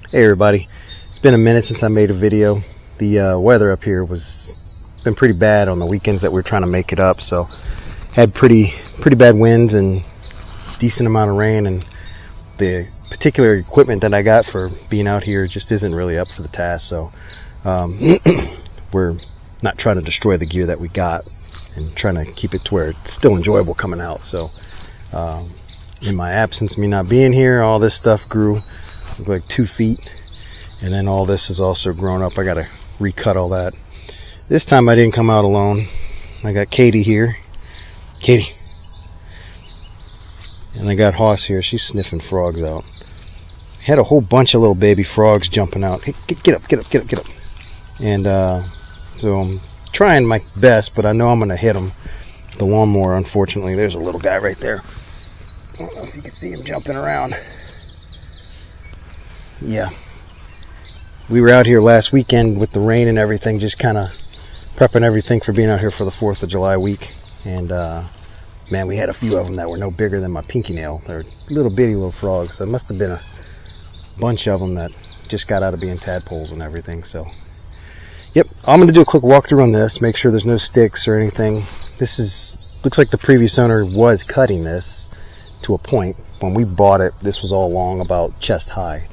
Hey everybody, it's been a minute since I made a video. The weather up here been pretty bad on the weekends that we were trying to make it up, so had pretty bad winds and decent amount of rain, and the particular equipment that I got for being out here just isn't really up for the task, so we're not trying to destroy the gear that we got and trying to keep it to where it's still enjoyable coming out. So in my absence, me not being here, all this stuff grew like 2 feet, and then all this is also grown up. I gotta recut all that. This time I didn't come out alone. I got Katie here. Katie. And I got Hoss here. She's sniffing frogs out. Had a whole bunch of little baby frogs jumping out. Hey, get up. And so I'm trying my best, but I know I'm gonna hit them. The lawnmower, unfortunately, there's a little guy right there. I don't know if you can see him jumping around. Yeah, we were out here last weekend with the rain and everything, just kind of prepping everything for being out here for the 4th of July week. And man, we had a few of them that were no bigger than my pinky nail. They're little bitty little frogs, so it must have been a bunch of them that just got out of being tadpoles and everything. So yep, I'm going to do a quick walkthrough on this, make sure there's no sticks or anything. Looks like the previous owner was cutting this to a point. When we bought it, this was all along about chest high.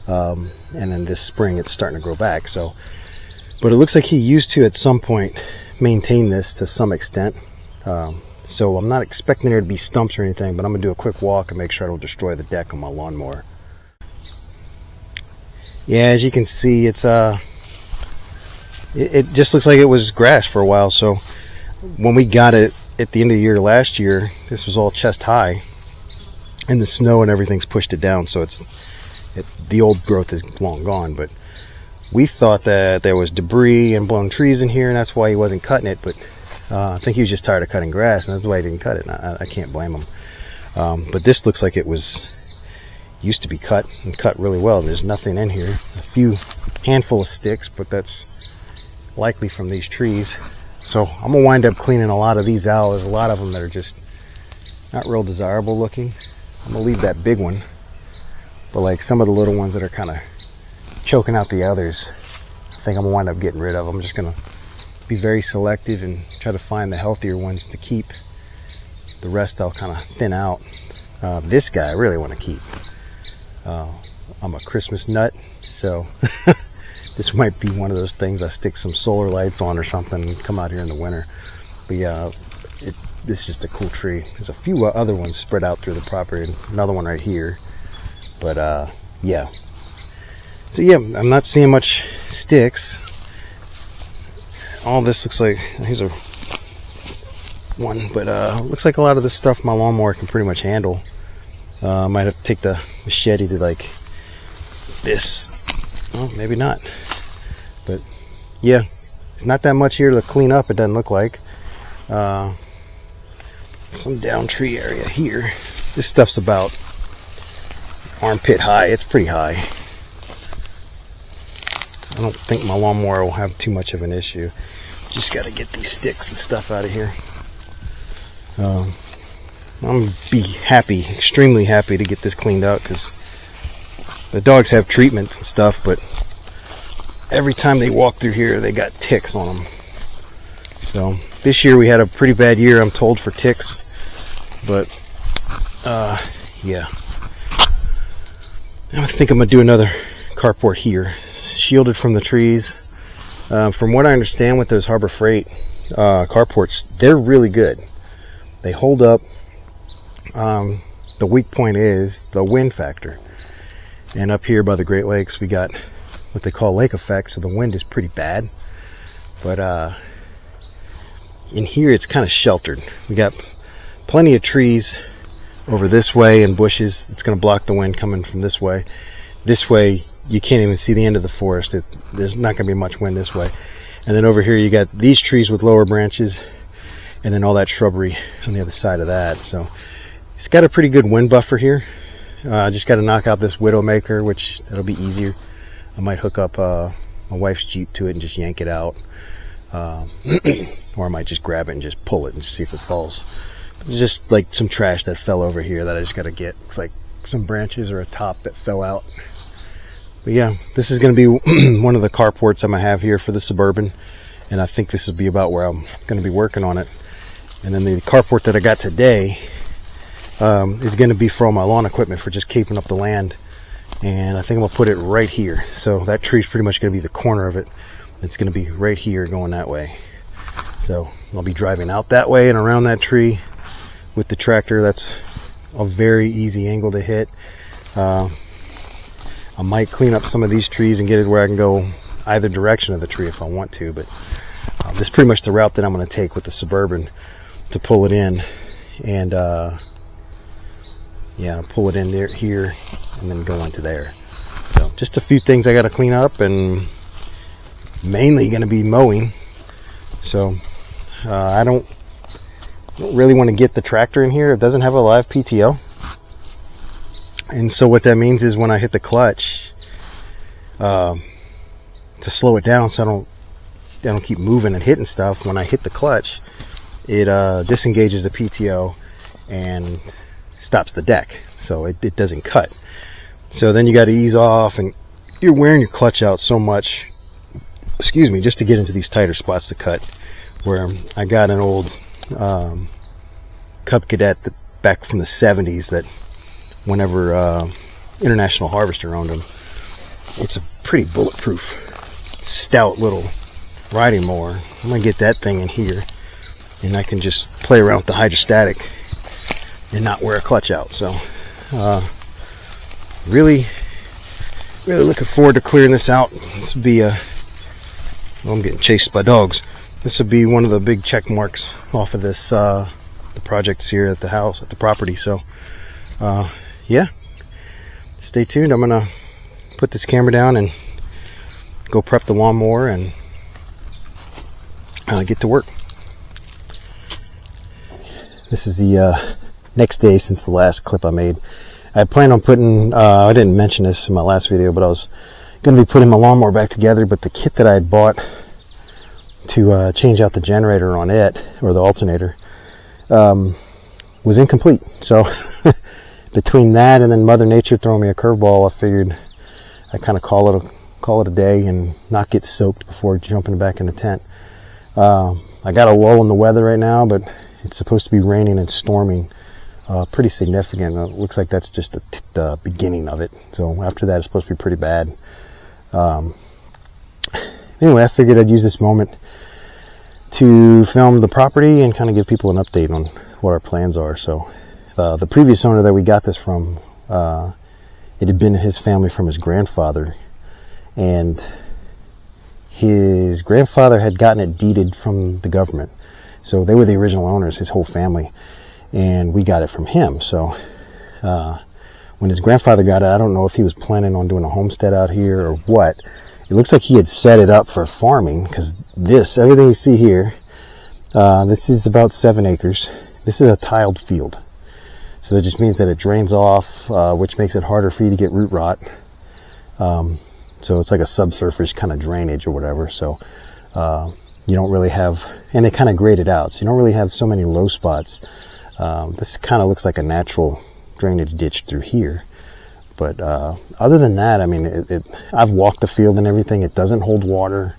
And then this spring it's starting to grow back, so but it looks like he used to at some point maintain this to some extent, so I'm not expecting there to be stumps or anything, but I'm gonna do a quick walk and make sure I don't destroy the deck on my lawnmower. Yeah, as you can see, it's it just looks like it was grass for a while. So when we got it at the end of the year last year, this was all chest high, and the snow and everything's pushed it down, so the old growth is long gone. But we thought that there was debris and blown trees in here, and that's why he wasn't cutting it. But I think he was just tired of cutting grass, and that's why he didn't cut it. And I can't blame him. But this looks like it used to be cut and cut really well. There's nothing in here. A handful of sticks, but that's likely from these trees. So I'm gonna wind up cleaning a lot of these out. There's a lot of them that are just not real desirable looking. I'm gonna leave that big one. But like some of the little ones that are kind of choking out the others, I think I'm gonna wind up getting rid of. I'm just gonna be very selective and try to find the healthier ones to keep. The rest I'll kind of thin out. This guy I really want to keep. I'm a Christmas nut, so this might be one of those things I stick some solar lights on or something and come out here in the winter. But yeah, this is just a cool tree. There's a few other ones spread out through the property. Another one right here. But yeah, so yeah, I'm not seeing much sticks. All this looks like, here's a one, but looks like a lot of this stuff my lawnmower can pretty much handle. I might have to take the machete to like this. Well, maybe not, but yeah, it's not that much here to clean up. It doesn't look like. Some down tree area here. This stuff's about armpit high. It's pretty high. I don't think my lawnmower will have too much of an issue. Just got to get these sticks and stuff out of here. I'm gonna be happy, extremely happy to get this cleaned out, because the dogs have treatments and stuff, but every time they walk through here they got ticks on them. So this year we had a pretty bad year, I'm told, for ticks, but yeah, I think I'm gonna do another carport here, shielded from the trees. From what I understand with those Harbor Freight carports, they're really good. They hold up. The weak point is the wind factor. And up here by the Great Lakes, we got what they call lake effect, so the wind is pretty bad. But in here, it's kind of sheltered. We got plenty of trees over this way and bushes. It's going to block the wind coming from this way. This way, you can't even see the end of the forest. There's not going to be much wind this way. And then over here, you got these trees with lower branches, and then all that shrubbery on the other side of that. So it's got a pretty good wind buffer here. I just got to knock out this Widowmaker, which that'll be easier. I might hook up my wife's Jeep to it and just yank it out. Or I might just grab it and just pull it and see if it falls. There's just like some trash that fell over here that I just got to get. Looks like some branches or a top that fell out. But yeah, this is going to be one of the carports I'm going to have here for the Suburban, and I think this will be about where I'm going to be working on it. And then the carport that I got today is going to be for all my lawn equipment, for just keeping up the land. And I think I'm going to put it right here. So that tree is pretty much going to be the corner of it. It's going to be right here going that way. So I'll be driving out that way and around that tree with the tractor. That's a very easy angle to hit. I might clean up some of these trees and get it where I can go either direction of the tree if I want to, but this is pretty much the route that I'm going to take with the Suburban to pull it in. And yeah, pull it in there, here, and then go into there. So just a few things I got to clean up, and mainly going to be mowing. So I don't really want to get the tractor in here. It doesn't have a live PTO. And so what that means is when I hit the clutch, to slow it down so I don't keep moving and hitting stuff, when I hit the clutch, it disengages the PTO and stops the deck, so it doesn't cut. So then you got to ease off, and you're wearing your clutch out so much, excuse me, just to get into these tighter spots to cut. Where I got an old Cub Cadet back from the 70s that whenever International Harvester owned them. It's a pretty bulletproof, stout little riding mower. I'm going to get that thing in here, and I can just play around with the hydrostatic and not wear a clutch out. So really looking forward to clearing this out. This would be well, I'm getting chased by dogs. This would be one of the big check marks off of this the projects here at the house, at the property. So yeah, stay tuned. I'm gonna put this camera down and go prep the lawnmower and get to work. This is the next day since the last clip I made. I planned on putting, I didn't mention this in my last video, but I was going to be putting my lawnmower back together, but the kit that I had bought to change out the generator on it, or the alternator, was incomplete. So between that and then Mother Nature throwing me a curveball, I figured I'd kind of call it a day and not get soaked before jumping back in the tent. I got a lull in the weather right now, but it's supposed to be raining and storming pretty significant. It looks like that's just the beginning of it. So after that, it's supposed to be pretty bad. Anyway, I figured I'd use this moment to film the property and kind of give people an update on what our plans are. So the previous owner that we got this from, it had been his family from his grandfather, and his grandfather had gotten it deeded from the government. So they were the original owners, his whole family, and we got it from him. So when his grandfather got it, I don't know if he was planning on doing a homestead out here or what. It looks like he had set it up for farming, because everything you see here, this is about 7 acres. This is a tiled field. So that just means that it drains off, which makes it harder for you to get root rot. So it's like a subsurface kind of drainage or whatever. So you don't really have, and they kind of grade it out, so you don't really have so many low spots. This kind of looks like a natural drainage ditch through here. But other than that, I mean, I've walked the field and everything. It doesn't hold water.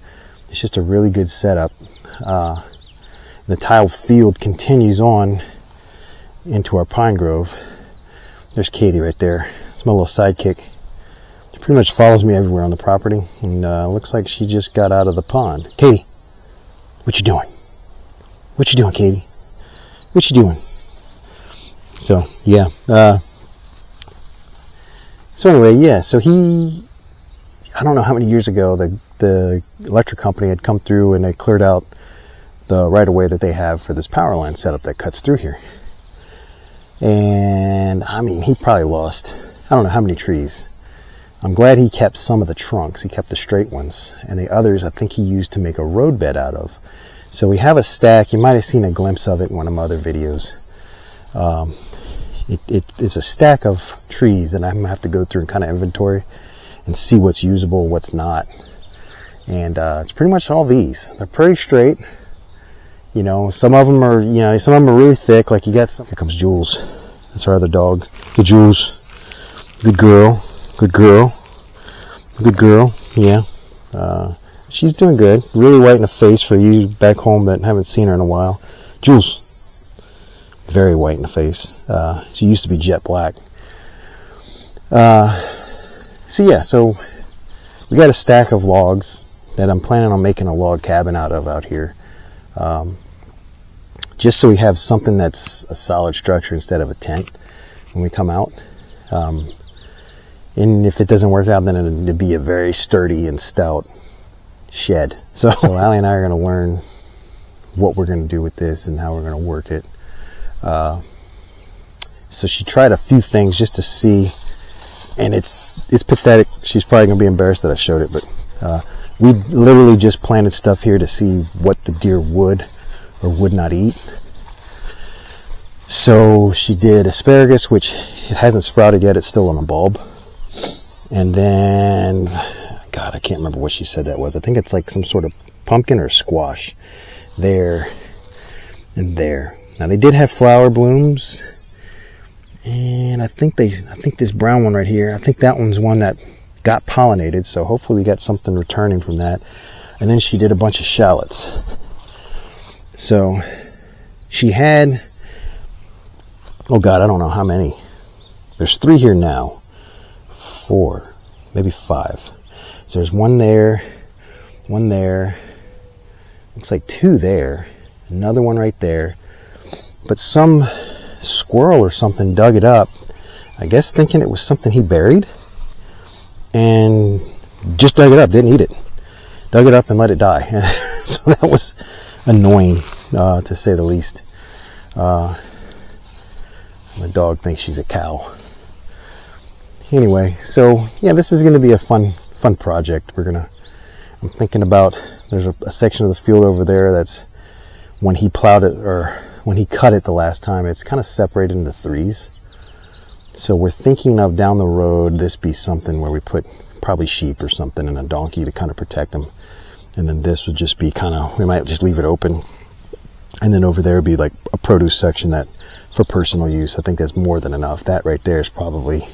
It's just a really good setup. The tiled field continues on into our pine grove. There's Katie right there. It's my little sidekick. She pretty much follows me everywhere on the property, and looks like she just got out of the pond. Katie, what you doing? What you doing, Katie? What you doing? So yeah. So anyway, yeah. So I don't know how many years ago the electric company had come through and they cleared out the right of way that they have for this power line setup that cuts through here. And I mean, he probably lost, I don't know how many trees. I'm glad he kept some of the trunks. He kept the straight ones, and the others I think he used to make a road bed out of. So we have a stack. You might have seen a glimpse of it in one of my other videos. It's a stack of trees that I'm gonna have to go through and kind of inventory and see what's usable, what's not. And it's pretty much all these. They're pretty straight. You know, some of them are, really thick. Like you got some. Here comes Jules. That's our other dog. Hey, Jules. Good girl. Good girl. Good girl, yeah. She's doing good. Really white in the face for you back home that haven't seen her in a while. Jules, very white in the face. She used to be jet black. So we got a stack of logs that I'm planning on making a log cabin out here. Just so we have something that's a solid structure instead of a tent when we come out. And if it doesn't work out, then it'll be a very sturdy and stout shed. So Allie and I are going to learn what we're going to do with this and how we're going to work it. So she tried a few things just to see, and it's pathetic. She's probably going to be embarrassed that I showed it, but we literally just planted stuff here to see what the deer would or would not eat. So she did asparagus, which it hasn't sprouted yet. It's still on a bulb. And then, God, I can't remember what she said that was. I think it's like some sort of pumpkin or squash there and there. Now they did have flower blooms, and I think this brown one right here, I think that one's one that got pollinated. So hopefully we got something returning from that. And then she did a bunch of shallots. So she had, oh God, I don't know how many. There's 3 here now. 4, maybe 5. So there's one there, looks like 2 there, another one right there. But some squirrel or something dug it up, I guess thinking it was something he buried, and just dug it up, didn't eat it. Dug it up and let it die. So that was annoying, to say the least. My dog thinks she's a cow. Anyway, so yeah, this is going to be a fun project. I'm thinking about, there's a section of the field over there that's, when he plowed it, or when he cut it the last time, it's kind of separated into 3s. So we're thinking of down the road, this be something where we put probably sheep or something and a donkey to kind of protect them. And then this would just be we might just leave it open. And then over there would be like a produce section that for personal use. I think that's more than enough. That right there is probably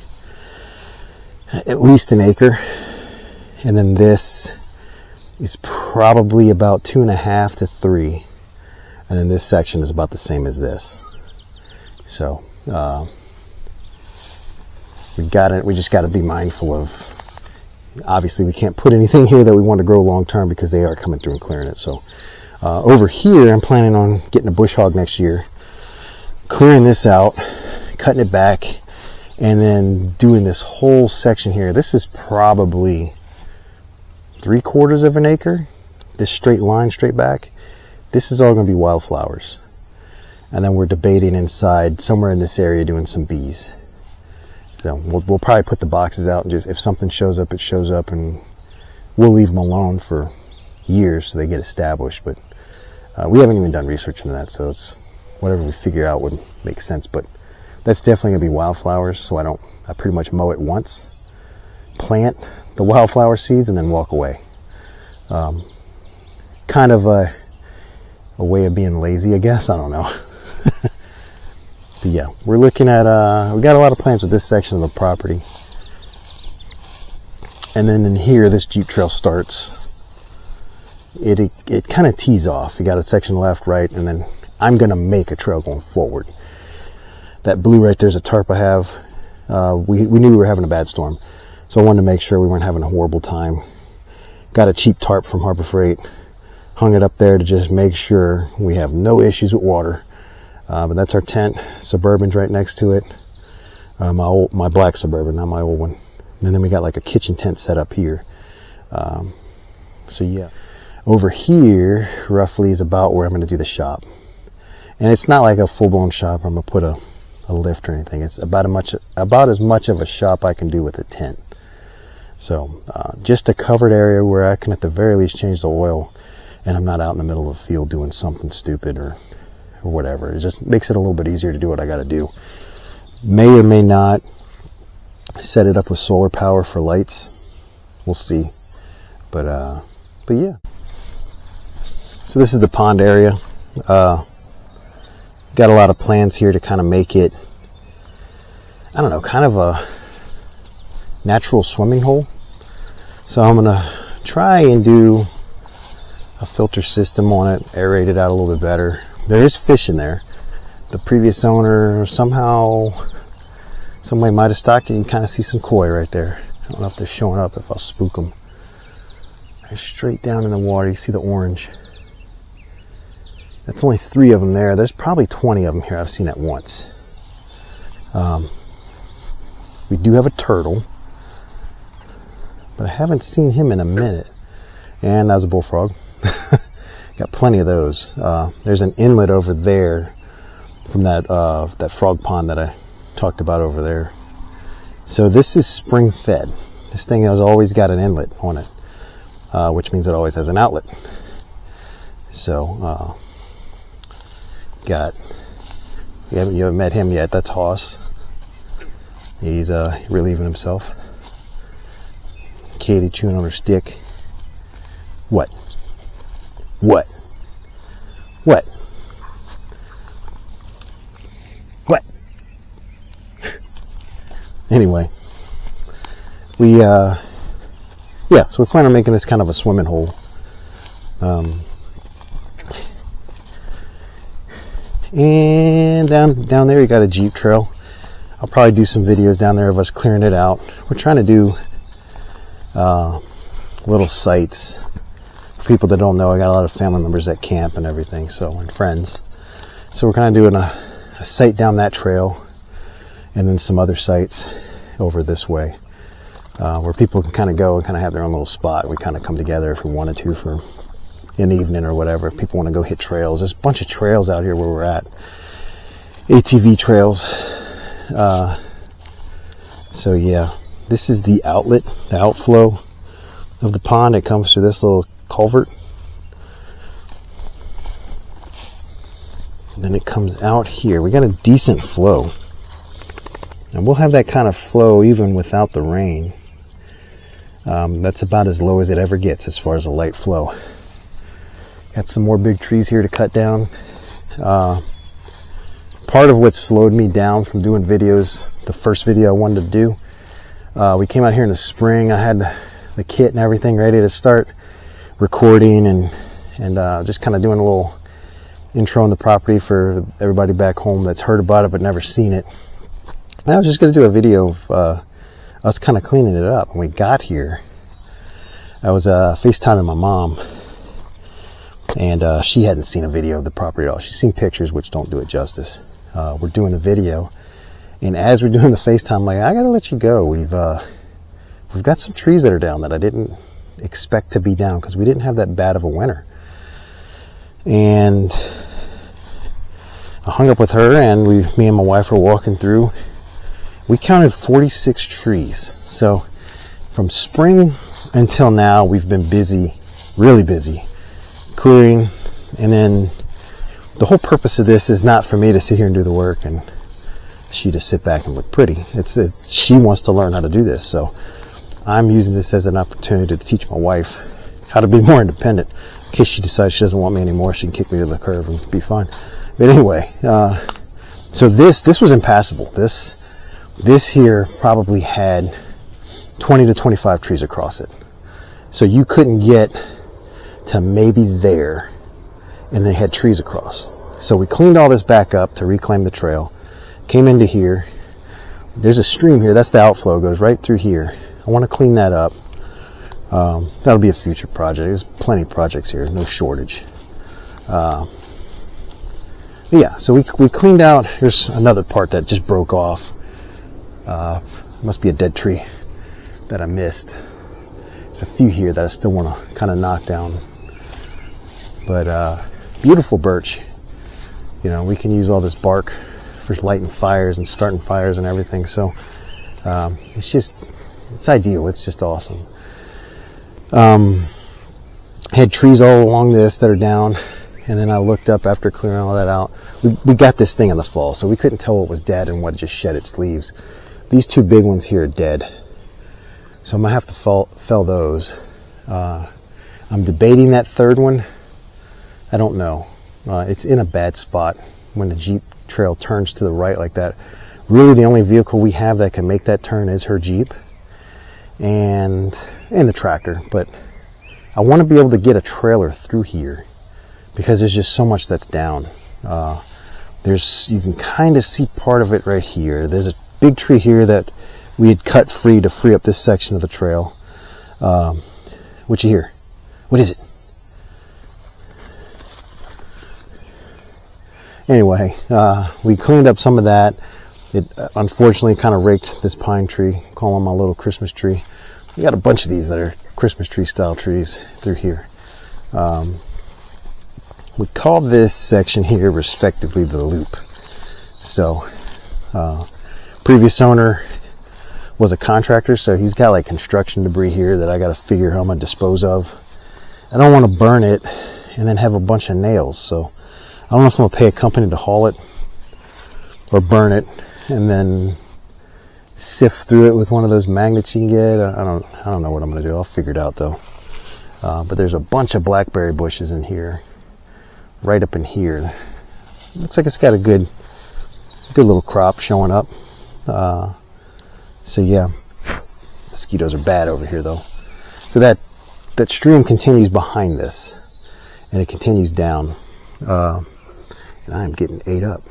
at least an acre. And then this is probably about 2.5 to 3. And then this section is about the same as this. So we just got to be mindful of, obviously we can't put anything here that we want to grow long term because they are coming through and clearing it. So over here I'm planning on getting a bush hog next year, clearing this out, cutting it back, and then doing this whole section here. This is probably 3/4 of an acre, this straight line straight back. This is all going to be wildflowers. And then we're debating inside somewhere in this area doing some bees. So we'll probably put the boxes out and just, if something shows up, it shows up, and we'll leave them alone for years so they get established. But we haven't even done research into that, so it's whatever we figure out would make sense. But that's definitely going to be wildflowers, so I pretty much mow it once, plant the wildflower seeds, and then walk away. Kind of a way of being lazy, I guess. I don't know. But yeah, we're looking at, we got a lot of plans with this section of the property. And then in here, this Jeep trail starts. It kind of tees off. You got a section left, right, and then I'm going to make a trail going forward. That blue right there's a tarp I have. We knew we were having a bad storm, so I wanted to make sure we weren't having a horrible time. Got a cheap tarp from Harbor Freight, hung it up there to just make sure we have no issues with water. But that's our tent. Suburban's right next to it. My black Suburban, not my old one. And then we got like a kitchen tent set up here. So yeah, over here roughly is about where I'm going to do the shop. And it's not like a full-blown shop. I'm going to put a lift or anything. It's about as much of a shop I can do with a tent. So just a covered area where I can at the very least change the oil, and I'm not out in the middle of the field doing something stupid or whatever. It just makes it a little bit easier to do what I got to do. May or may not set it up with solar power for lights. We'll see. But yeah. So this is the pond area. Got a lot of plans here to kind of make it, I don't know, kind of a natural swimming hole. So I'm gonna try and do a filter system on it, aerate it out a little bit better. There is fish in there. The previous owner somehow, somebody might have stocked it. You can kind of see some koi right there. I don't know if they're showing up, if I'll spook them. They're straight down in the water. You see the orange. That's only 3 of them there. There's probably 20 of them here. I've seen it once. We do have a turtle, but I haven't seen him in a minute. And that was a bullfrog. Got plenty of those. There's an inlet over there from that frog pond that I talked about over there. So this is spring fed. This thing has always got an inlet on it, which means it always has an outlet. So you haven't met him yet. That's Hoss. He's relieving himself. Katie chewing on her stick. What? Anyway, so we plan on making this kind of a swimming hole. And down there you got a Jeep trail. I'll probably do some videos down there of us clearing it out. We're trying to do little sites. For people that don't know, I got a lot of family members that camp and everything, and friends. So we're kind of doing a site down that trail, and then some other sites over this way, where people can kind of go and kind of have their own little spot. We kind of come together if we wanted to for an evening or whatever. If people want to go hit trails, there's a bunch of trails out here where we're at. ATV trails. So yeah, this is the outlet, the outflow of the pond. It comes through this little culvert. And then it comes out here. We got a decent flow. And we'll have that kind of flow even without the rain. That's about as low as it ever gets as far as a light flow. Got some more big trees here to cut down. Part of what slowed me down from doing videos, the first video I wanted to do, we came out here in the spring. I had the kit and everything ready to start recording and just kind of doing a little intro on the property for everybody back home that's heard about it but never seen it. And I was just going to do a video of us kind of cleaning it up. When we got here, I was FaceTiming my mom, and she hadn't seen a video of the property at all. She's seen pictures, which don't do it justice. We're doing the video, and as we're doing the FaceTime, I'm like, I gotta let you go. We've got some trees that are down that I didn't expect to be down because we didn't have that bad of a winter. And I hung up with her, and me and my wife were walking through. We counted 46 trees. So from spring until now, we've been busy, really busy, clearing. And then the whole purpose of this is not for me to sit here and do the work and she to sit back and look pretty. She wants to learn how to do this. So I'm using this as an opportunity to teach my wife how to be more independent. In case she decides she doesn't want me anymore, she can kick me to the curb and be fine. But anyway, so this was impassable. This here probably had 20 to 25 trees across it. So you couldn't get to maybe there, and they had trees across. So we cleaned all this back up to reclaim the trail. Came into here. There's a stream here. That's the outflow. It goes right through here. I want to clean that up. That'll be a future project. There's plenty of projects here. No shortage. Yeah, so we cleaned out. Here's another part that just broke off. Must be a dead tree that I missed. There's a few here that I still want to kind of knock down. But beautiful birch. You know, we can use all this bark for lighting fires and starting fires and everything. So it's ideal. It's just awesome. Had trees all along this that are down. And then I looked up after clearing all that out. We got this thing in the fall, so we couldn't tell what was dead and what just shed its leaves. These two big ones here are dead. So I'm going to have to fell those. I'm debating that third one. I don't know. It's in a bad spot when the Jeep trail turns to the right like that. Really, the only vehicle we have that can make that turn is her Jeep. and the tractor, but I want to be able to get a trailer through here because there's just so much that's down. You can kind of see part of it right here. There's a big tree here that we had cut free to free up this section of the trail. What you hear? What is it? Anyway, we cleaned up some of that. It unfortunately kind of raked this pine tree, call them my little Christmas tree. We got a bunch of these that are Christmas tree style trees through here. We call this section here respectively the loop. So previous owner was a contractor, so he's got like construction debris here that I got to figure how I'm gonna dispose of. I don't want to burn it and then have a bunch of nails, so I don't know if I'm gonna pay a company to haul it or burn it and then sift through it with one of those magnets you can get. I don't know what I'm gonna do. I'll figure it out though. But there's a bunch of blackberry bushes in here, right up in here. Looks like it's got a good little crop showing up. So yeah, mosquitoes are bad over here though. So that stream continues behind this, and it continues down, and I'm getting ate up.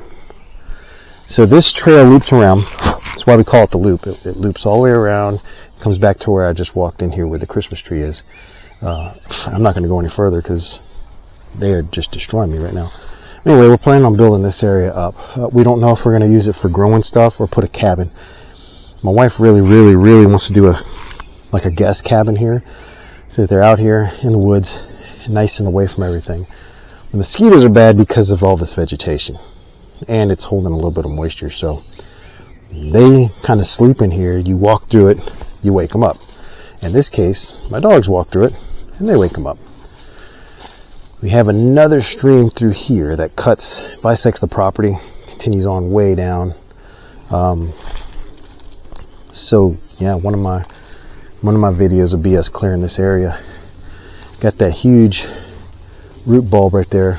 So this trail loops around. That's why we call it the loop. It loops all the way around, comes back to where I just walked in here where the Christmas tree is. I'm not going to go any further because they are just destroying me right now. Anyway, we're planning on building this area up. We don't know if we're going to use it for growing stuff or put a cabin. My wife really wants to do a guest cabin here, so that they're out here in the woods, nice and away from everything. The mosquitoes are bad because of all this vegetation, and it's holding a little bit of moisture, so they kind of sleep in here. You walk through it, you wake them up. In this case, my dogs walk through it, and they wake them up. We have another stream through here that bisects the property, continues on way down. So yeah, one of my videos will be us clearing this area. Got that huge root bulb right there,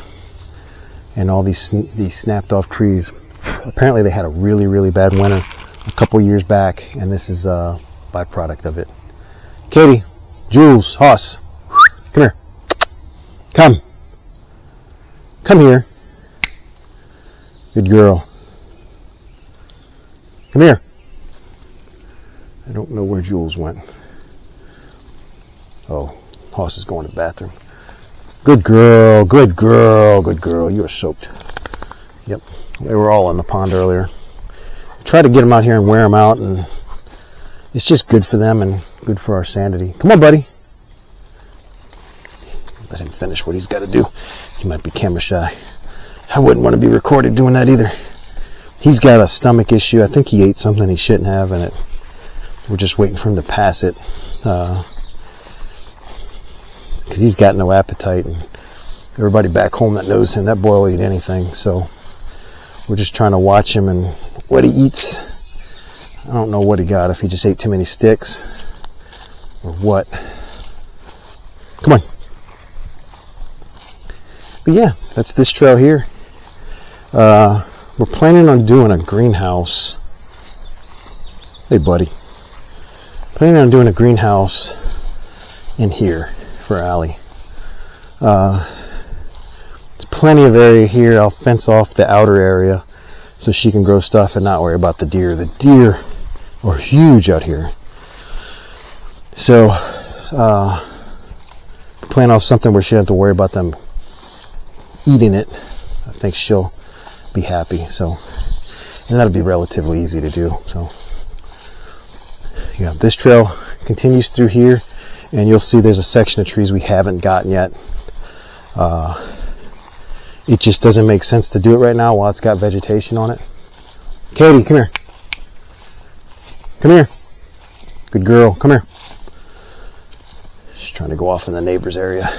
and all these snapped off trees. Apparently they had a really bad winter a couple years back, and this is a byproduct of it. Katie, Jules, Hoss, come here. Come here. Good girl. Come here. I don't know where Jules went. Oh, Hoss is going to the bathroom. Good girl, good girl, good girl. You are soaked. Yep, they were all in the pond earlier. Try to get them out here and wear them out, and it's just good for them and good for our sanity. Come on, buddy. Let him finish what he's got to do. He might be camera shy. I wouldn't want to be recorded doing that either. He's got a stomach issue. I think he ate something he shouldn't have, and we're just waiting for him to pass it. Because he's got no appetite, and everybody back home that knows him, that boy will eat anything. So we're just trying to watch him and what he eats. I don't know what he got, if he just ate too many sticks or what. Come on. But yeah, that's this trail here. We're planning on doing a greenhouse. Hey, buddy. Planning on doing a greenhouse in here for Allie. There's plenty of area here. I'll fence off the outer area so she can grow stuff and not worry about the deer. The deer are huge out here. So, plan off something where she doesn't have to worry about them eating it. I think she'll be happy. So, and that'll be relatively easy to do. So, yeah, this trail continues through here, and you'll see there's a section of trees we haven't gotten yet. It just doesn't make sense to do it right now while it's got vegetation on it. Katie, come here. Come here. Good girl, come here. She's trying to go off in the neighbor's area.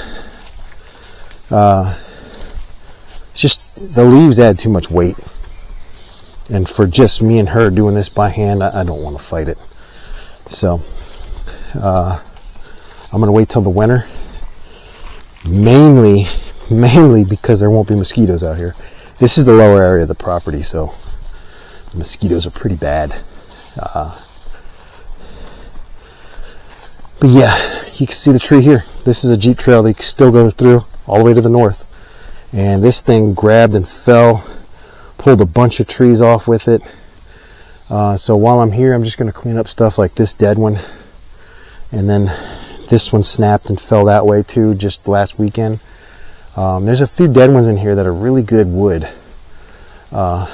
It's just the leaves add too much weight, and for just me and her doing this by hand, I don't want to fight it. So I'm gonna wait till the winter, mainly because there won't be mosquitoes out here. This is the lower area of the property, so the mosquitoes are pretty bad. But yeah, you can see the tree here. This is a Jeep trail that you can still go through all the way to the north. And this thing grabbed and fell, pulled a bunch of trees off with it. So while I'm here, I'm just going to clean up stuff like this dead one. And then this one snapped and fell that way too, just last weekend. There's a few dead ones in here that are really good wood. We're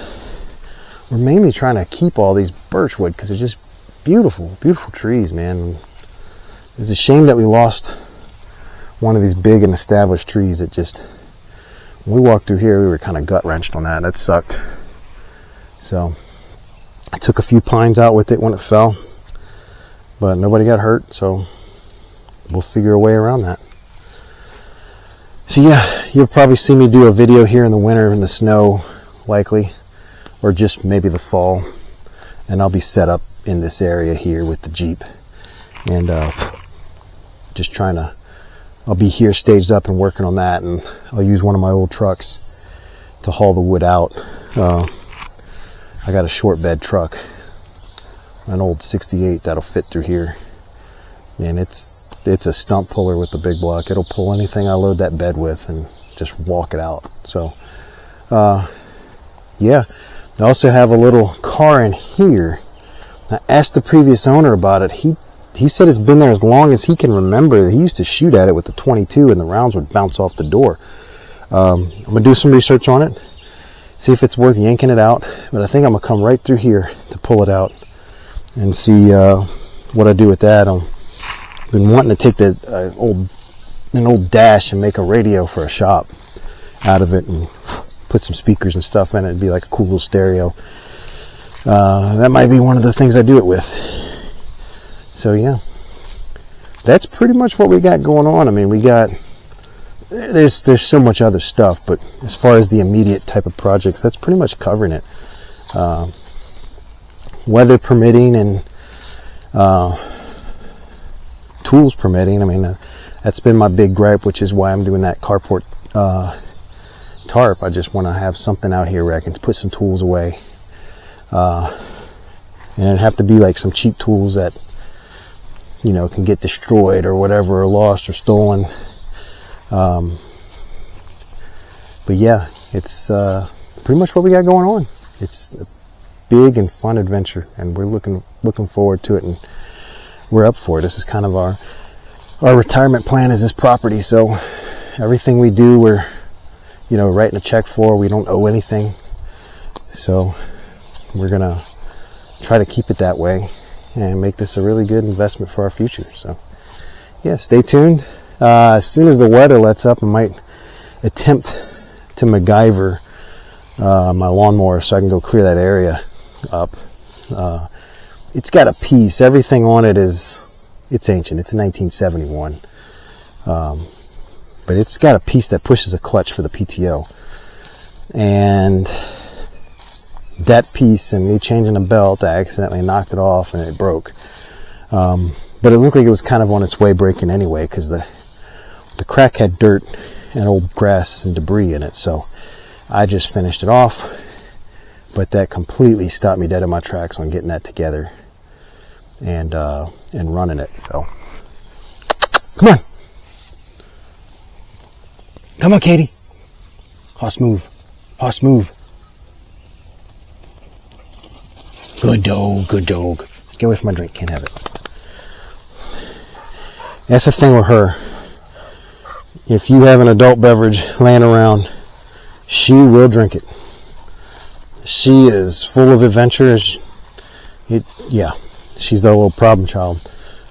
mainly trying to keep all these birch wood because they're just beautiful, beautiful trees, man. It's a shame that we lost one of these big and established trees. It just, when we walked through here, we were kind of gut wrenched on that. That sucked. So I took a few pines out with it when it fell, but nobody got hurt, so we'll figure a way around that. So yeah, you'll probably see me do a video here in the winter in the snow, likely, or just maybe the fall, and I'll be set up in this area here with the Jeep, and just trying to, I'll be here staged up and working on that, and I'll use one of my old trucks to haul the wood out. I got a short bed truck, an old 68 that'll fit through here, and it's a stump puller with the big block. It'll pull anything I load that bed with and just walk it out. So yeah, I also have a little car in here. I asked the previous owner about it. He said it's been there as long as he can remember. He used to shoot at it with the 22 and the rounds would bounce off the door. I'm gonna do some research on it, see if it's worth yanking it out, but I think I'm gonna come right through here to pull it out and see what I do with that. I've been wanting to take an old dash and make a radio for a shop out of it and put some speakers and stuff in it. It'd be like a cool little stereo. That might be one of the things I do it with. So yeah, that's pretty much what we got going on. I mean, there's so much other stuff, but as far as the immediate type of projects, that's pretty much covering it. Weather permitting and tools permitting. I mean, that's been my big gripe, which is why I'm doing that carport tarp. I just want to have something out here where I can put some tools away. And it'd have to be like some cheap tools that, you know, can get destroyed or whatever, or lost or stolen. But yeah, it's pretty much what we got going on. It's a big and fun adventure, and we're looking forward to it, and we're up for it. This is kind of our retirement plan, is this property. So everything we do, we're, you know, writing a check for. We don't owe anything, so we're gonna try to keep it that way and make this a really good investment for our future. So yeah, stay tuned. As soon as the weather lets up, I might attempt to MacGyver my lawnmower so I can go clear that area up. It's got a piece, everything on it it's ancient. It's a 1971. But it's got a piece that pushes a clutch for the PTO. And that piece, and me changing a belt, I accidentally knocked it off and it broke. But it looked like it was kind of on its way breaking anyway, because the crack had dirt and old grass and debris in it. So I just finished it off, but that completely stopped me dead in my tracks on getting that together and running it. So come on, Katie. Hoss move. Good dog. Let's get away from my drink. Can't have it. That's the thing with her. If you have an adult beverage laying around, she will drink it. She is full of adventure. Yeah, she's the little problem child,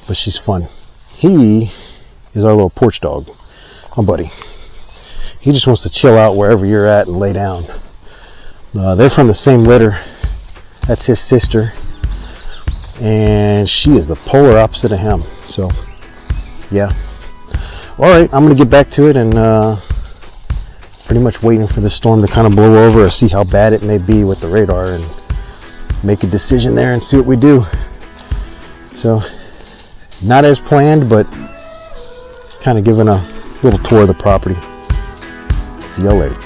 but she's fun. He is our little porch dog, my buddy. He just wants to chill out wherever you're at and lay down. They're from the same litter. That's his sister, and she is the polar opposite of him. So yeah. All right, I'm gonna get back to it, and pretty much waiting for the storm to kind of blow over or see how bad it may be with the radar, and make a decision there and see what we do. So not as planned, but kind of giving a little tour of the property. See y'all later.